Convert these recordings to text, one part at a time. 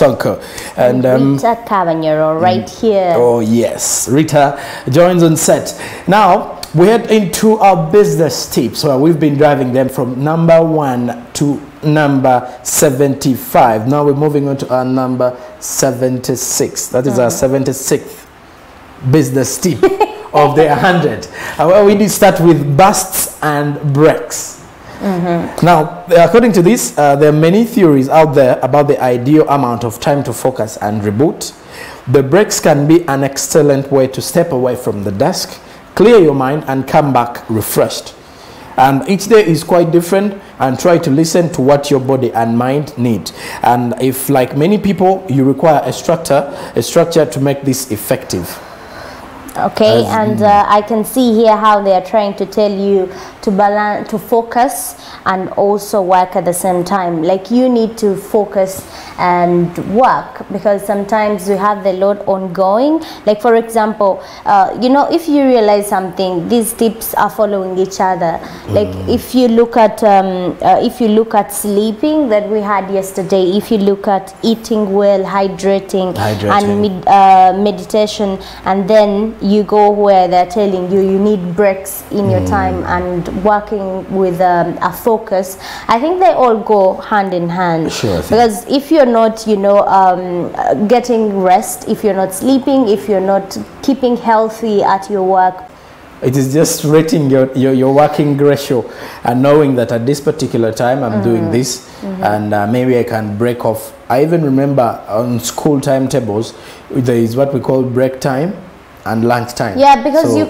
SSONKO and Rita KABANYORO right here. Oh yes, Rita joins on set. Now we head into our business tips. So we've been driving them from number 1 to number 75. Now we're moving on to our number 76. That is our 76th business tip of the 100. Well, we did start with busts and breaks. Now, according to this, there are many theories out there about the ideal amount of time to focus and reboot. The breaks can be an excellent way to step away from the desk, clear your mind, and come back refreshed. And each day is quite different, and try to listen to what your body and mind need. And if, like many people, you require a structure to make this effective. Okay, and I can see here how they are trying to tell you to balance, to focus and also work at the same time. Like you need to focus and work because sometimes you have the load ongoing. Like for example, you know, if you realize something, these tips are following each other. Like if you look at sleeping that we had yesterday, if you look at eating well, hydrating. And meditation, and then you go where they're telling you you need breaks in your time and working with a focus. I think they all go hand in hand. Sure, because if you're not, you know, getting rest, if you're not sleeping, if you're not keeping healthy at your work, it is just rating your working ratio and knowing that at this particular time I'm doing this and maybe I can break off. I even remember on school timetables there is what we call break time and lunch time. Yeah, because so, you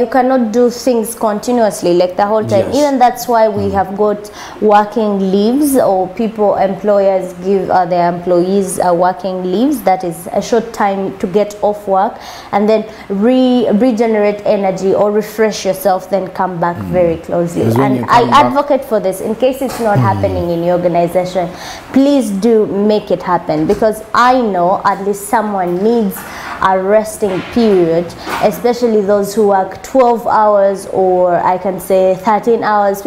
cannot do things continuously like the whole time. Yes. Even that's why we have got working leaves, or employers give their employees working leaves. That is a short time to get off work and then regenerate energy or refresh yourself, then come back very closely. And I advocate for this in case it's not happening in your organization. Please do make it happen, because I know at least someone needs a resting period, especially those who work 12 hours or I can say 13 hours.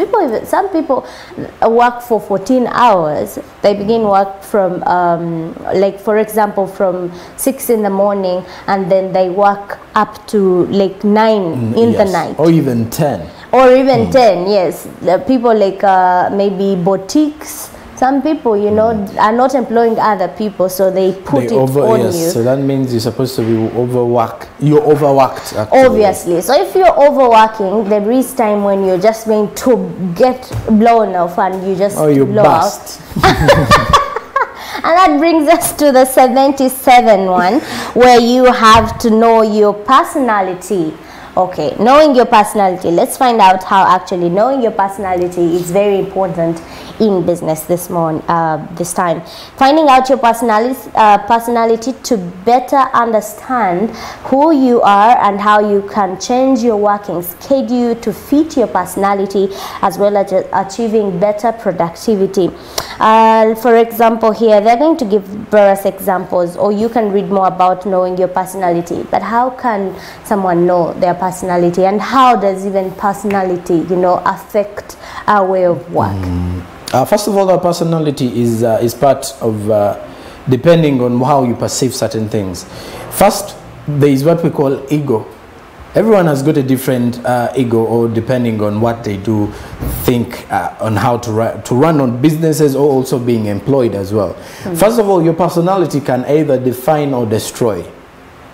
Some people work for 14 hours. They begin work from like for example from 6 in the morning and then they work up to like 9 in the night, or even 10, or even 10. Yes, the people like maybe boutiques. Some people, you know, are not employing other people, so they put it on you. So that means you're supposed to be overworked. You're overworked, actually. Obviously. So if you're overworking, there is time when you're just going to get blown off and you just blow out. And that brings us to the 77 one, where you have to know your personality. Okay, knowing your personality. Let's find out how actually knowing your personality is very important in business this time. Finding out your personality to better understand who you are and how you can change your working schedule to fit your personality, as well as achieving better productivity. For example, here they're going to give various examples, or you can read more about knowing your personality. But how can someone know their personality, and how does even personality, you know, affect our way of work? First of all, our personality is part of depending on how you perceive certain things. First, there is what we call ego. Everyone has got a different ego, or depending on what they do, think on how to run on businesses, or also being employed as well. First of all, your personality can either define or destroy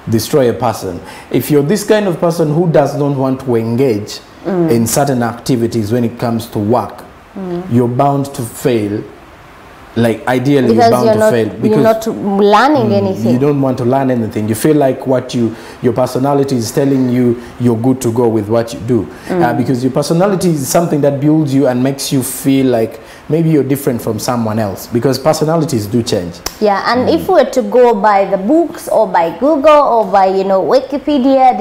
a person. If you're this kind of person who does not want to engage in certain activities when it comes to work, you're bound to fail. Like ideally, because you're bound to fail because you're not learning anything. You don't want to learn anything. You feel like what your personality is telling you, you're good to go with what you do, because your personality is something that builds you and makes you feel like maybe you're different from someone else, because personalities do change. Yeah, and if we were to go by the books or by Google or by, you know, Wikipedia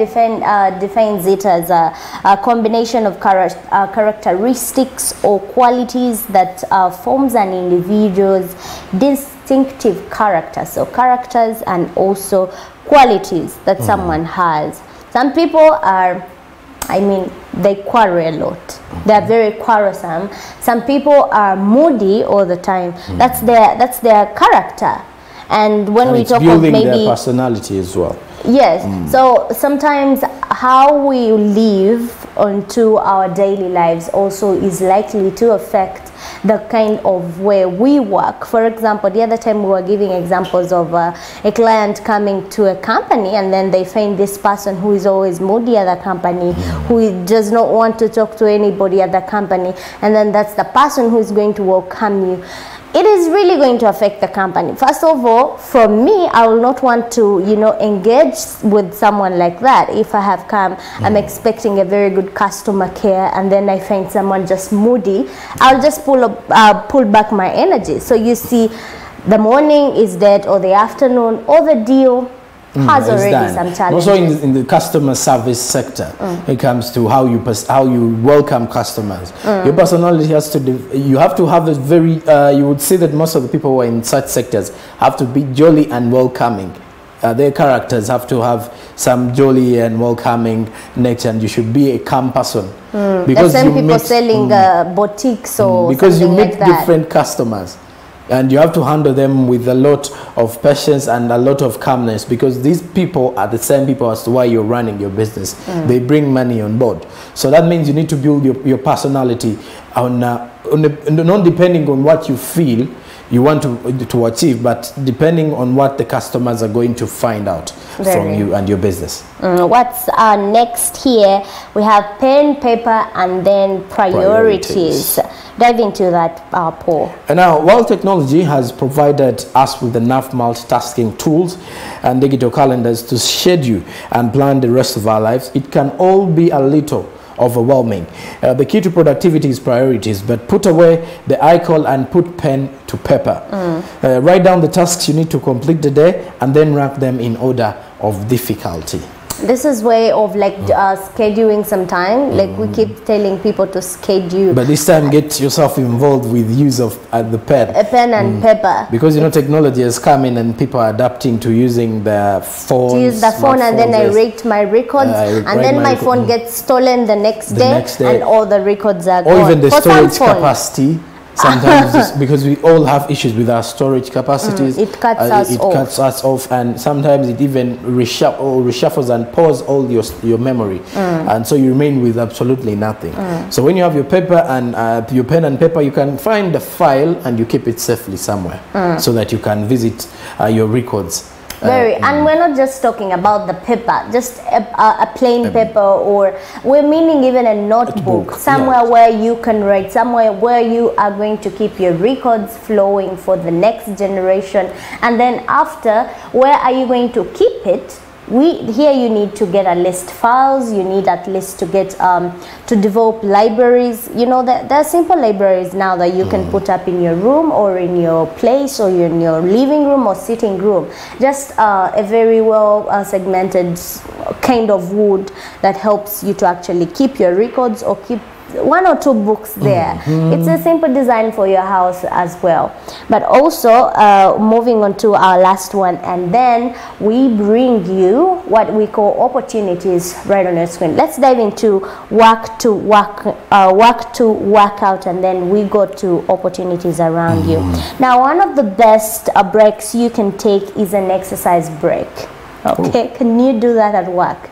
defines it as a combination of characteristics or qualities that forms an individual's distinctive character. So characters and also qualities that someone has. Some people are, I mean, they quarrel a lot. They're very quarrelsome. Some people are moody all the time. That's their character. And when we talk of maybe their personality as well. Yes. So sometimes how we live onto our daily lives also is likely to affect the kind of where we work. For example, the other time we were giving examples of a client coming to a company, and then they find this person who is always moody at the company, who does not want to talk to anybody at the company, and then that's the person who is going to welcome you. It is really going to affect the company. First of all, for me, I will not want to, engage with someone like that. If I have come, I'm expecting a very good customer care, and then I find someone just moody, I'll just pull back my energy. So you see, the morning is dead, or the afternoon, or the deal has already some challenges. Also in the customer service sector, it comes to how you welcome customers. Your personality has to, you have to have a very, you would see that most of the people who are in such sectors have to be jolly and welcoming. Their characters have to have some jolly and welcoming nature, and you should be a calm person. Because the same people selling boutiques or because you meet like that. Different customers. And you have to handle them with a lot of patience and a lot of calmness, because these people are the same people as to why you're running your business. They bring money on board. So that means you need to build your personality on not depending on what you feel you want to achieve, but depending on what the customers are going to find out from you and your business. What's next here? We have pen, paper, and then priorities. Dive into that, Paul. And now, while technology has provided us with enough multitasking tools and digital calendars to schedule and plan the rest of our lives, it can all be a little overwhelming. The key to productivity is priorities, but put away the icon and put pen to paper. Write down the tasks you need to complete the day, and then rank them in order of difficulty. This is way of like scheduling some time. Like we keep telling people to schedule. But this time get yourself involved with use of the pen. A pen and paper. Because technology has come in and people are adapting to using their phones. To use the phone, and then I rate my records, and then my phone gets stolen the next day, and all the records are gone. Or even the storage capacity. Sometimes because we all have issues with our storage capacities, it cuts us off, and sometimes it even reshuffles and pause all your memory, and so you remain with absolutely nothing. So when you have your paper and your pen and paper, you can find the file and you keep it safely somewhere so that you can visit your records. And we're not just talking about the paper, just a plain paper, or we're meaning even a notebook, somewhere where you can write, somewhere where you are going to keep your records flowing for the next generation. And then after, where are you going to keep it? Here you need to get a list files, you need at least to get to develop libraries. There are simple libraries now that you can put up in your room or in your place or in your living room or sitting room. Just a very well segmented kind of wood that helps you to actually keep your records or keep 1 or 2 books there. It's a simple design for your house as well. But also moving on to our last one, and then we bring you what we call opportunities right on your screen. Let's dive into work to work out, and then we go to opportunities around you. Now, one of the best breaks you can take is an exercise break. Okay, can you do that at work?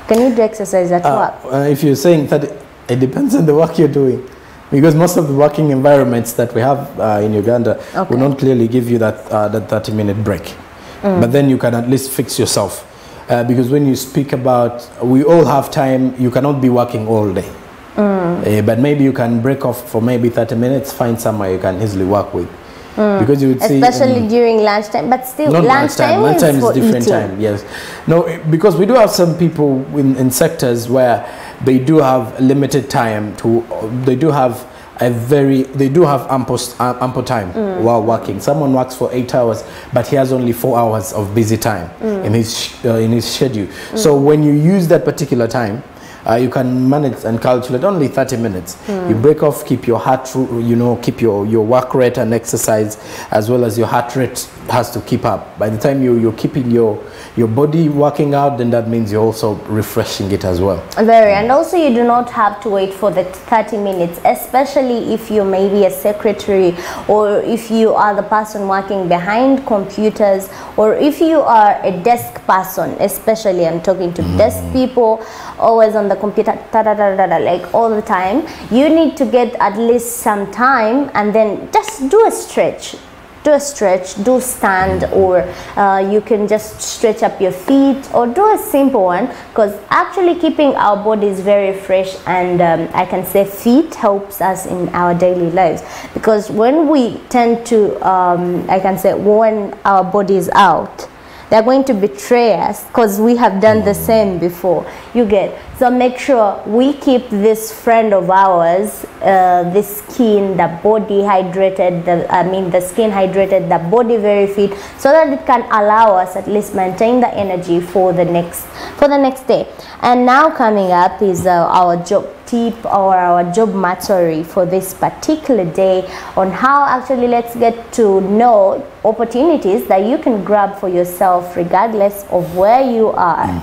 Can you do exercise at work? If you're saying that, it depends on the work you're doing, because most of the working environments that we have in Uganda will not clearly give you that 30-minute break. But then you can at least fix yourself, because when you speak about, we all have time, you cannot be working all day. But maybe you can break off for maybe 30 minutes, find somewhere you can easily work with. Because you would see, especially during lunchtime, but still lunchtime is different time. Yes, no, because we do have some people in sectors where they do have limited time they do have ample time while working. Someone works for 8 hours, but he has only 4 hours of busy time in his schedule. So when you use that particular time, you can manage and calculate only 30 minutes. You break off, keep your heart, keep your work rate and exercise, as well as your heart rate has to keep up. By the time you're keeping your body working out, then that means you're also refreshing it as well. Very. And also you do not have to wait for the 30 minutes, especially if you may be a secretary, or if you are the person working behind computers, or if you are a desk person, especially I'm talking to desk people, always on the computer, like all the time. You need to get at least some time and then just do a stretch. Do stand, or you can just stretch up your feet, or do a simple one, because actually keeping our bodies very fresh and I can say fit helps us in our daily lives, because when we tend to I can say when our body is out, they're going to betray us, because we have done the same before. You get, so make sure we keep this friend of ours, the skin, the body hydrated, the skin hydrated, the body very fit, so that it can allow us at least maintain the energy for the next day. And now coming up is our job tip, or our job mastery for this particular day, on how actually let's get to know opportunities that you can grab for yourself regardless of where you are.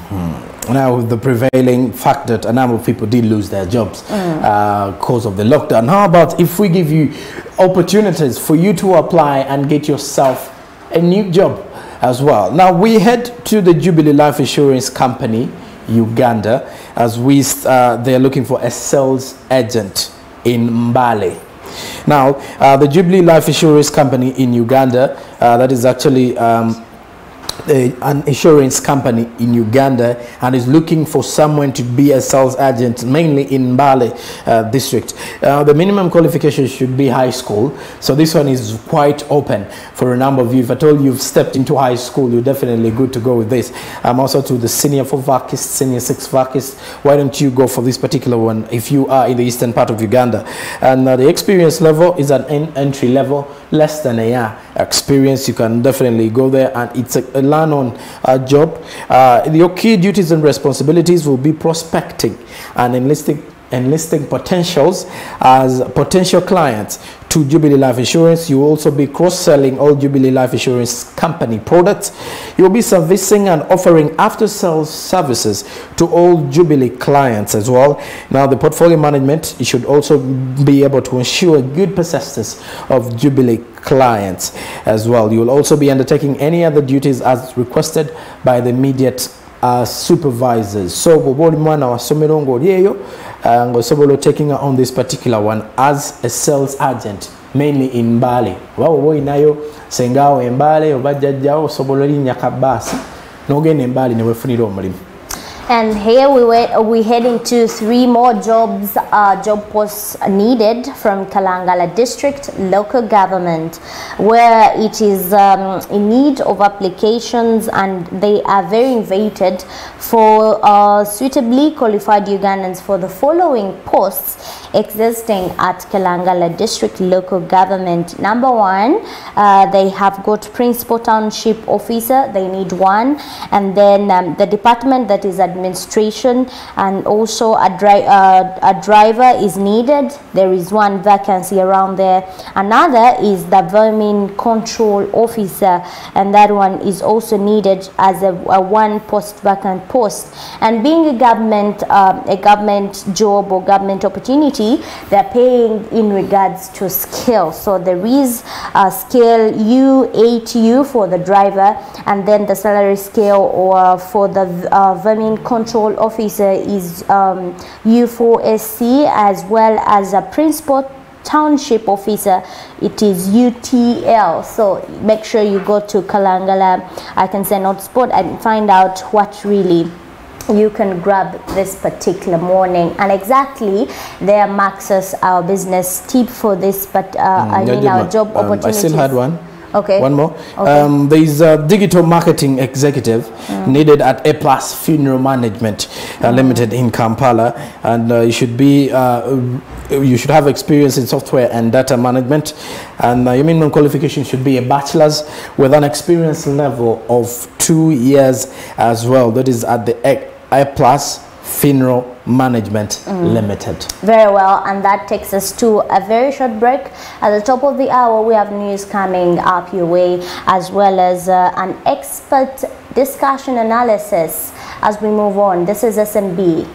Now, with the prevailing fact that a number of people did lose their jobs because of the lockdown, how about if we give you opportunities for you to apply and get yourself a new job as well? Now, we head to the Jubilee Life Insurance Company, Uganda, as they're looking for a sales agent in Mbale. Now, the Jubilee Life Insurance Company in Uganda, that is actually an insurance company in Uganda, and is looking for someone to be a sales agent mainly in Mbale district. The minimum qualification should be high school, so this one is quite open for a number of you. If at all you've stepped into high school, you're definitely good to go with this. Also to the senior 4 VACIS, senior 6 VACIS, why don't you go for this particular one if you are in the eastern part of Uganda? And the experience level is an entry level, less than a year experience. You can definitely go there, and it's a learn-on job. Your key duties and responsibilities will be prospecting and enlisting potentials as potential clients to Jubilee Life Insurance. You will also be cross-selling all Jubilee Life Insurance Company products. You will be servicing and offering after-sales services to all Jubilee clients as well. Now, the portfolio management, you should also be able to ensure good persistence of Jubilee clients as well. You will also be undertaking any other duties as requested by the immediate supervisors. So taking on this particular one as a sales agent mainly in Mbale. Wow, inayo sengao Mbale obajjajjawo osobola linnya kabasi n'ogenda Mbale ne wefunira omulimu. And here we heading to 3 more jobs, job posts needed from Kalangala District Local Government, where it is in need of applications, and they are very invited for suitably qualified Ugandans for the following posts existing at Kalangala District Local Government. Number 1, they have got Principal Township Officer, they need 1, and then the department that is administration, and also a driver is needed. There is 1 vacancy around there. Another is the vermin control officer, and that one is also needed as a 1 vacant post. And being a government job or government opportunity, they're paying in regards to scale. So there is a scale U8U for the driver, and then the salary scale or for the vermin control officer is U4SC, as well as a principal township officer, it is UTL. So make sure you go to Kalangala, I can say not spot, and find out what really you can grab this particular morning. And exactly there marks us our business tip for this, but I mean our job opportunities. I still had one. Okay. One more. Okay. There is a digital marketing executive needed at A Plus Funeral Management Limited in Kampala, and you should have experience in software and data management, and your minimum qualification should be a bachelor's with an experience level of 2 years as well. That is at the A Plus Funeral Management Limited. Very well, and that takes us to a very short break. At the top of the hour, we have news coming up your way, as well as an expert discussion analysis as we move on. This is SMB.